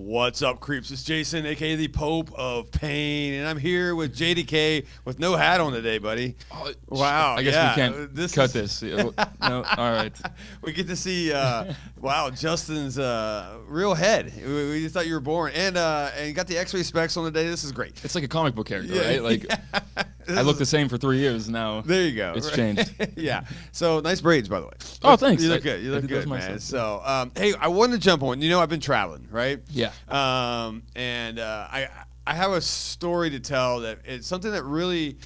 What's up, creeps? It's Jason, a.k.a. the Pope of Pain, and I'm here with JDK with no hat on today, buddy. Oh, Wow. I guess we can't cut this. No, all right. We get to see, Justin's real head. We just thought you were born. And you got the X-ray specs on today. This is great. It's like a comic book character, right? Like, I look the same for 3 years now. There you go. It's changed. Yeah. So, nice braids, by the way. Oh, thanks. You look good. You look good, man. Myself. So, hey, I wanted to jump on. I've been traveling, right? Yeah. I have a story to tell that it's something that really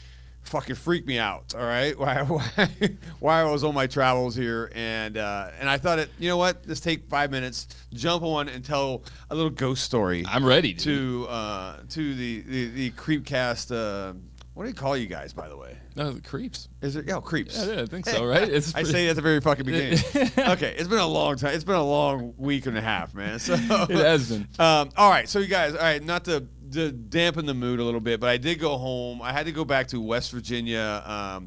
fucking freaked me out. All right, why I was on my travels here, and I thought you know what? Let's take 5 minutes, jump on, and tell a little ghost story. I'm ready, dude. To the Creepcast. What do you call you guys, by the way? No, the creeps. Is it? Yeah, creeps. Yeah, I think so, right? I say it at the very fucking beginning. Okay, it's been a long time. It's been a long week and a half, man. So it has been. All right, so you guys, all right, not to dampen the mood a little bit, but I did go home. I had to go back to West Virginia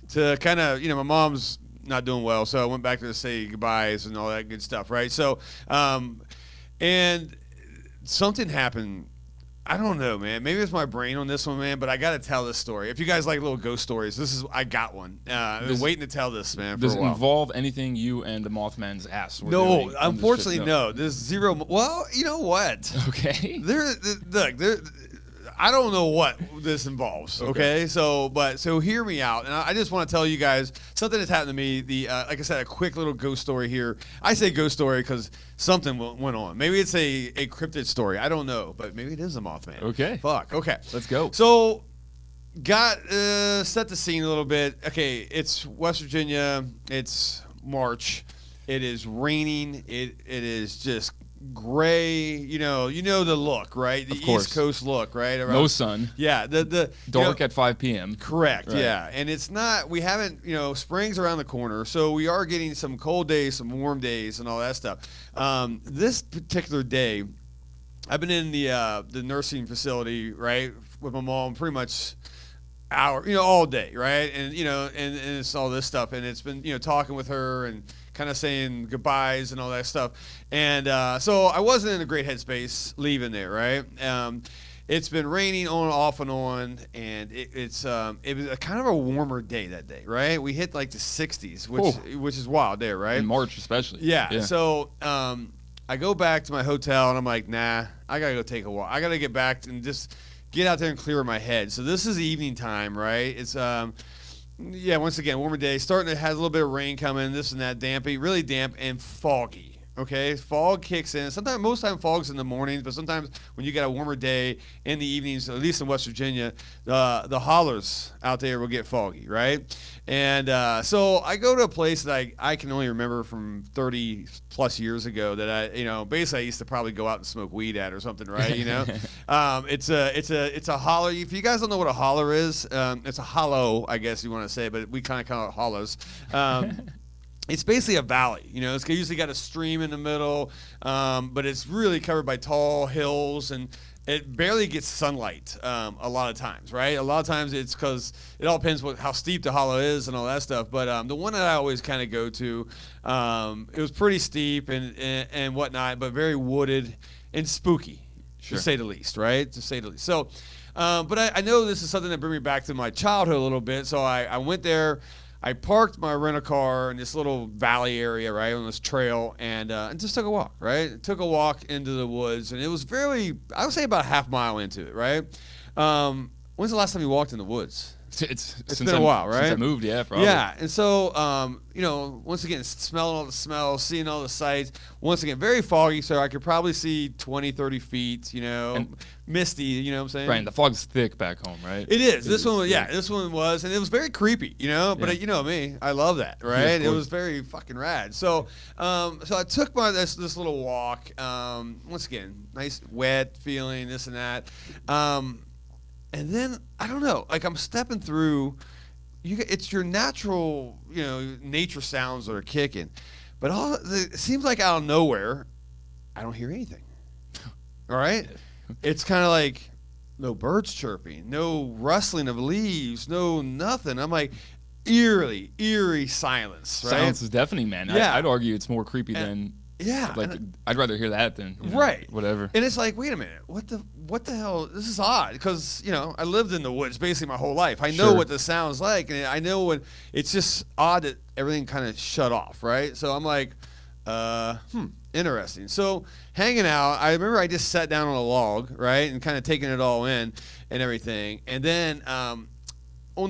to kind of, my mom's not doing well, so I went back to say goodbyes and all that good stuff, right? So, and something happened. I don't know, man. Maybe it's my brain on this one, man, but I got to tell this story. If you guys like little ghost stories, I got one. I've been waiting to tell this, man, for a while. Does it involve anything you and the Mothman's ass were No, doing unfortunately, no. There's zero. Well, you know what? Okay. I don't know what this involves. Okay, so hear me out, and I just want to tell you guys something that's happened to me. Like I said, a quick little ghost story here. I say ghost story because something went on. Maybe it's a cryptid story. I don't know, but maybe it is a Mothman. Okay. Fuck. Okay. Let's go. So, set the scene a little bit. Okay, it's West Virginia. It's March. It is raining. It is just gray, you know the look, right? The East Coast look, right? Around, no sun. Yeah, the dark at 5 p.m. Correct. Right. Yeah, and it's not. We haven't. Spring's around the corner, so we are getting some cold days, some warm days, and all that stuff. This particular day, I've been in the nursing facility, right, with my mom, pretty much all day, right, and and it's all this stuff, and it's been talking with her and kind of saying goodbyes and all that stuff. And so I wasn't in a great headspace leaving there, right? It's been raining on, off and on, and it was a kind of a warmer day that day, right? We hit like the 60s, which is wild there, right? In March especially. Yeah. So I go back to my hotel, and I'm like, nah, I got to go take a walk. I got to get back and just get out there and clear my head. So this is evening time, right? It's once again, warmer day. Starting to have a little bit of rain coming, this and that, really damp and foggy. Okay, fog kicks in. Most time fog's in the mornings, but sometimes when you get a warmer day in the evenings, at least in West Virginia, the hollers out there will get foggy, right? And so I go to a place that I can only remember from 30 plus years ago that basically I used to probably go out and smoke weed at or something, right? It's a holler. If you guys don't know what a holler is, it's a hollow, I guess you want to say, but we kind of call it hollows. It's basically a valley, it's usually got a stream in the middle, but it's really covered by tall hills, and it barely gets sunlight a lot of times, right? A lot of times it's because it all depends how steep the hollow is and all that stuff. But the one that I always kind of go to, it was pretty steep and whatnot, but very wooded and spooky, to say the least, right? To say the least. So, but I know this is something that brings me back to my childhood a little bit, so I went there. I parked my rental car in this little valley area, right, on this trail, and just took a walk, right? Took a walk into the woods, and it was I would say about a half mile into it, right? When's the last time you walked in the woods? It's been a while, right? Since I moved, yeah, probably. Yeah, and so, once again, smelling all the smells, seeing all the sights. Once again, very foggy, so I could probably see 20, 30 feet, and misty, you know what I'm saying? Right, and the fog's thick back home, right? It is. This one was, and it was very creepy, but you know me, I love that, right? It was very fucking rad. So, I took this little walk, once again, nice wet feeling, this and that. And then, I don't know, like I'm stepping through, it's your natural, nature sounds that are kicking. But it seems like out of nowhere, I don't hear anything. All right? It's kind of like no birds chirping, no rustling of leaves, no nothing. I'm like, eerie silence, right? Silence is deafening, man. Yeah. I'd argue it's more creepy than Yeah. Like, I'd rather hear that than right. whatever. And it's like, wait a minute, what the hell? This is odd because I lived in the woods basically my whole life. I know what the sound's like, and I know what. It's just odd that everything kind of shut off, right? So I'm like, interesting. So hanging out, I remember I just sat down on a log, right, and kind of taking it all in and everything, and then on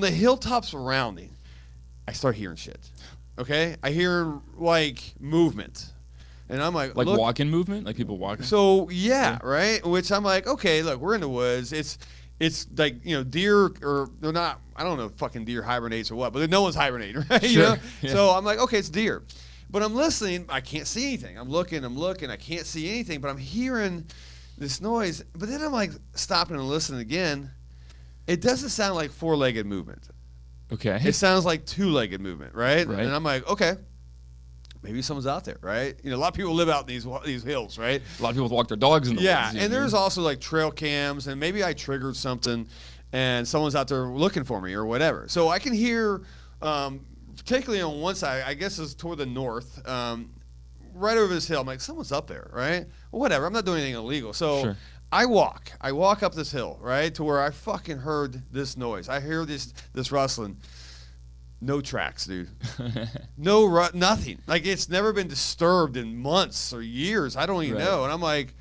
the hilltops surrounding, I start hearing shit. Okay, I hear like movement. And I'm like, look, walking movement, like people walking. So yeah, right. Which I'm like, okay, look, we're in the woods. It's like deer or they're not. I don't know if fucking deer hibernates or what, but no one's hibernating, right? Sure. Yeah. So I'm like, okay, it's deer, but I'm listening. I can't see anything. I'm looking. I can't see anything, but I'm hearing this noise. But then I'm like stopping and listening again. It doesn't sound like four-legged movement. Okay. It sounds like two-legged movement, right? Right. And I'm like, okay. Maybe someone's out there, right? A lot of people live out in these hills, right? A lot of people walk their dogs in the woods. Yeah, and there's also like trail cams, and maybe I triggered something, and someone's out there looking for me or whatever. So I can hear, particularly on one side, I guess it's toward the north, right over this hill. I'm like, someone's up there, right? Well, whatever. I'm not doing anything illegal. So Sure. I walk up this hill, right, to where I fucking heard this noise. I hear this rustling. No tracks, dude. Nothing. Like, it's never been disturbed in months or years. I don't even know. And I'm like,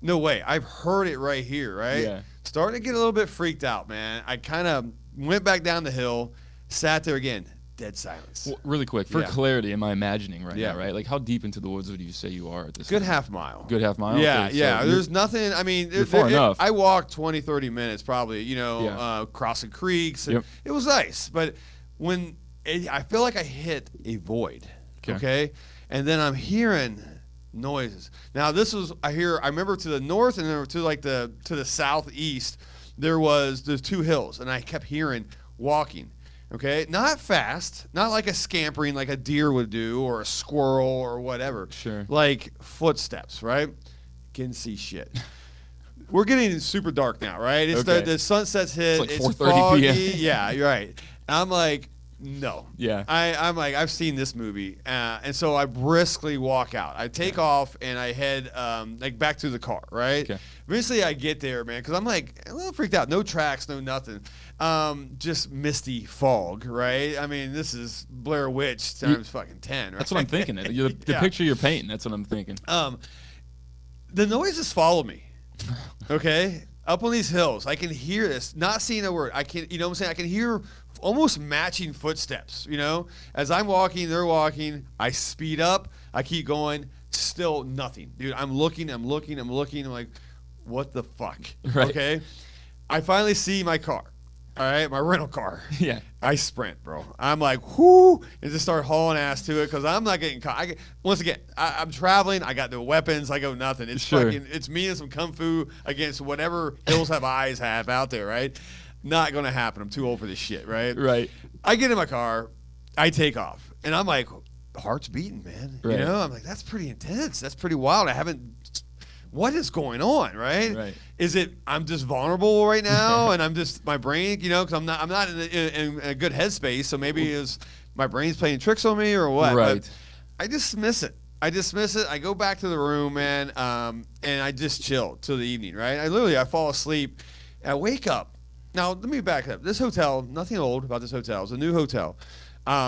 no way. I've heard it right here, right? Yeah. Starting to get a little bit freaked out, man. I kind of went back down the hill, sat there again. Dead silence. Well, really quick, for clarity, am I imagining now, right? Like, how deep into the woods would you say you are at this Good time? half mile. Good half mile? Yeah, okay, yeah. So There's nothing. I mean, far enough. I walked 20, 30 minutes probably, crossing creeks. And It was nice. But I feel like I hit a void, okay? And then I'm hearing noises. Now, I remember to the north and then to the southeast, there's two hills, and I kept hearing walking. Okay, not fast, not like a scampering like a deer would do or a squirrel or whatever. Sure. Like footsteps, right? Can see shit. We're getting super dark now, right? It's the sunset's hit. It's like 4:30 foggy. p.m. Yeah, you're right. I'm like, no. Yeah. I'm like, I've seen this movie, and so I briskly walk out. I take off and I head back to the car, right? Okay. Eventually I get there, man, because I'm like a little freaked out. No tracks, no nothing. Just misty fog, right? I mean, this is Blair Witch times fucking 10, right? That's what I'm thinking. The picture you're painting, that's what I'm thinking. The noises follow me, okay? Up on these hills. I can hear this, not seeing a word. I can, what I'm saying? I can hear almost matching footsteps, As I'm walking, they're walking. I speed up. I keep going. Still nothing. Dude, I'm looking. I'm like, what the fuck? Right. Okay? I finally see my car. All right, my rental car. Yeah. I sprint, bro. I'm like, whoo, and just start hauling ass to it because I'm not getting caught. Once again, I'm traveling. I got no weapons. I go nothing. It's it's me and some kung fu against whatever hills have eyes have out there, right? Not going to happen. I'm too old for this shit, right? Right. I get in my car. I take off. And I'm like, heart's beating, man. Right. I'm like, that's pretty intense. That's pretty wild. What is going on, right? Right. Is it I'm just vulnerable right now, and I'm just my brain, because I'm not in a good headspace, so maybe is my brain's playing tricks on me or what? Right. But I dismiss it. I go back to the room, man, and I just chill till the evening, right? I fall asleep, and I wake up. Now let me back up. This hotel, nothing old about this hotel. It's a new hotel.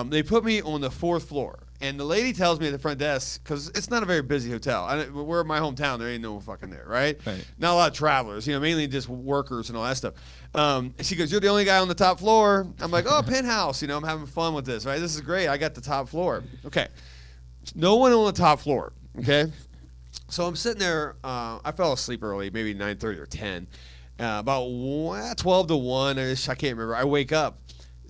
They put me on the 4th floor. And the lady tells me at the front desk, because it's not a very busy hotel. We're in my hometown. There ain't no one fucking there, right? Not a lot of travelers, mainly just workers and all that stuff. And she goes, you're the only guy on the top floor. I'm like, oh, penthouse. I'm having fun with this, right? This is great. I got the top floor. Okay. No one on the top floor, okay? So I'm sitting there. I fell asleep early, maybe 9:30 or 10. About 12 to 1, I can't remember. I wake up.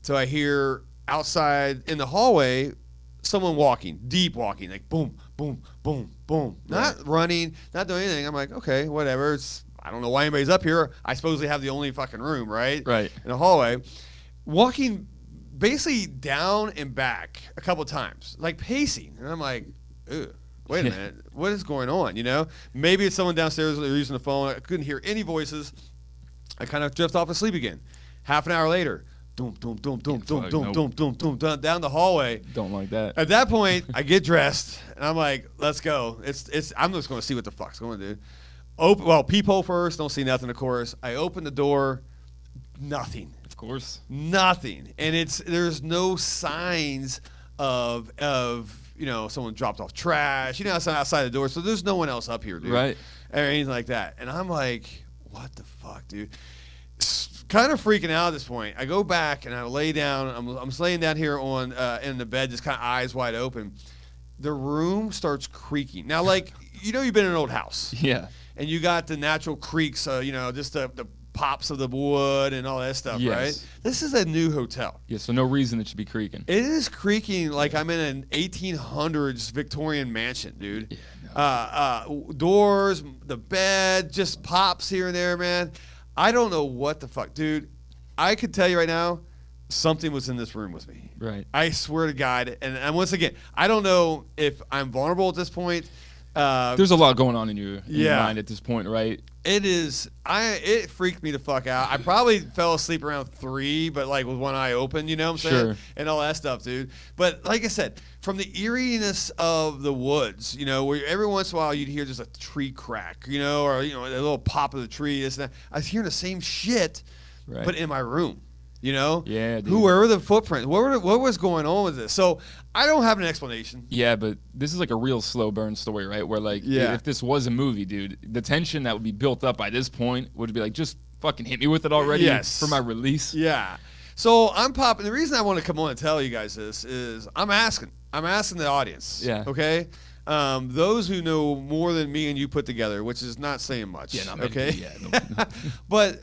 So I hear outside in the hallway someone walking, deep walking, like boom, boom, boom, boom. Not running, not doing anything. I'm like, okay, whatever. I don't know why anybody's up here. I suppose they have the only fucking room, right? Right. In the hallway. Walking basically down and back a couple times, like pacing. And I'm like, ew, wait a minute. What is going on, Maybe it's someone downstairs that they're using the phone. I couldn't hear any voices. I kind of drift off to sleep again. Half an hour later, doom, doom, doom, doom, doom, fuck, doom, nope. doom, doom, doom, down the hallway. Don't like that. At that point, I get dressed and I'm like, let's go. I'm just going to see what the fuck's going on, dude. Peephole first. Don't see nothing, of course. I open the door. Nothing. Of course. Nothing. And there's no signs of someone dropped off trash. Outside the door. So there's no one else up here, dude. Right. Or anything like that. And I'm like, what the fuck, dude? Kind of freaking out at this point. I go back and I lay down. I'm laying down here on in the bed, just kind of eyes wide open. The room starts creaking. Now, like, you've been in an old house. Yeah. And you got the natural creaks, just the pops of the wood and all that stuff, Yes. right? This is a new hotel. Yeah, so no reason it should be creaking. It is creaking like I'm in an 1800s Victorian mansion, dude. Yeah, Doors, the bed, just pops here and there, man. I don't know what the fuck, dude. I could tell you right now, something was in this room with me. Right. I swear to God. And once again, I don't know if I'm vulnerable at this point. There's a lot going on in your mind at this point, right? It freaked me the fuck out. I probably fell asleep around 3, but like with one eye open, you know what I'm saying? Sure. And all that stuff, dude. But like I said, from the eeriness of the woods, where every once in a while you'd hear just a tree crack, or a little pop of the tree, this and that. I was hearing the same shit, Right. but in my room. Yeah, dude. Who were the footprints? What was going on with this? So I don't have an explanation. Yeah, but this is like a real slow burn story, right? Where like, if this was a movie, dude, the tension that would be built up by this point would be like, just fucking hit me with it already for my release. Yeah. So I'm popping. The reason I want to come on and tell you guys this is I'm asking the audience. Yeah. Okay. Those who know more than me and you put together, which is not saying much. Yeah, not okay. No. But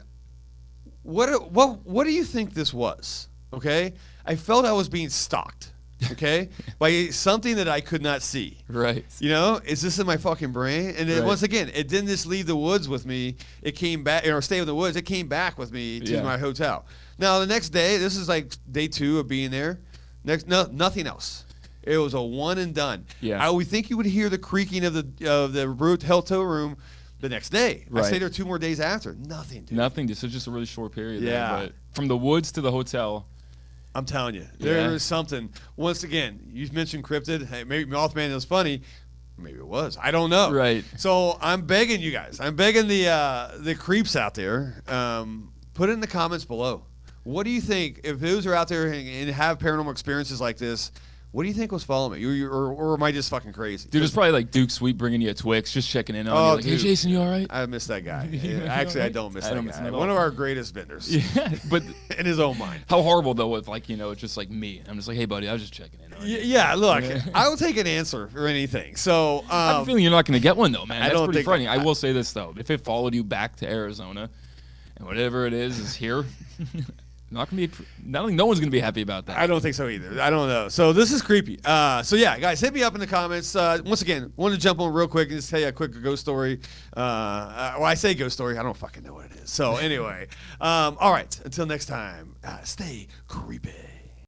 what do you think this was? Okay. I felt I was being stalked. Okay, by something that I could not see. Right. Is this in my fucking brain? And then once again, it didn't just leave the woods with me. It came back, or stay in the woods. It came back with me to my hotel. Now the next day, this is like day 2 of being there. Nothing else. It was a one and done. Yeah. I would think you would hear the creaking of the hotel room the next day. Right. I stayed there 2 more days after. Nothing, dude. Nothing. This is just a really short period. Yeah. There, but from the woods to the hotel. I'm telling you, there is something. Once again, you mentioned cryptid. Hey, maybe Mothman was funny. Maybe it was. I don't know. Right. So I'm begging you guys. I'm begging the creeps out there. Put it in the comments below. What do you think? If those are out there and have paranormal experiences like this, what do you think was following me? Or am I just fucking crazy? Dude, it's probably like Duke Sweet bringing you a Twix, just checking in on you. Like, hey, Jason, you all right? I miss that guy. Actually, I don't miss that guy. One One of our greatest vendors. Yeah, but in his own mind. How horrible though if it's just like me. I'm just like, hey buddy, I was just checking in on you. Yeah, look, I will take an answer for anything. So I have a feeling you're not going to get one though, man. That's pretty frightening. I will say this though: if it followed you back to Arizona, and whatever it is here. Not gonna be. No one's gonna be happy about that. I don't think so either. I don't know. So this is creepy. So yeah, guys, hit me up in the comments. Once again, wanted to jump on real quick and just tell you a quick ghost story. I say ghost story. I don't fucking know what it is. So anyway, all right. Until next time, stay creepy.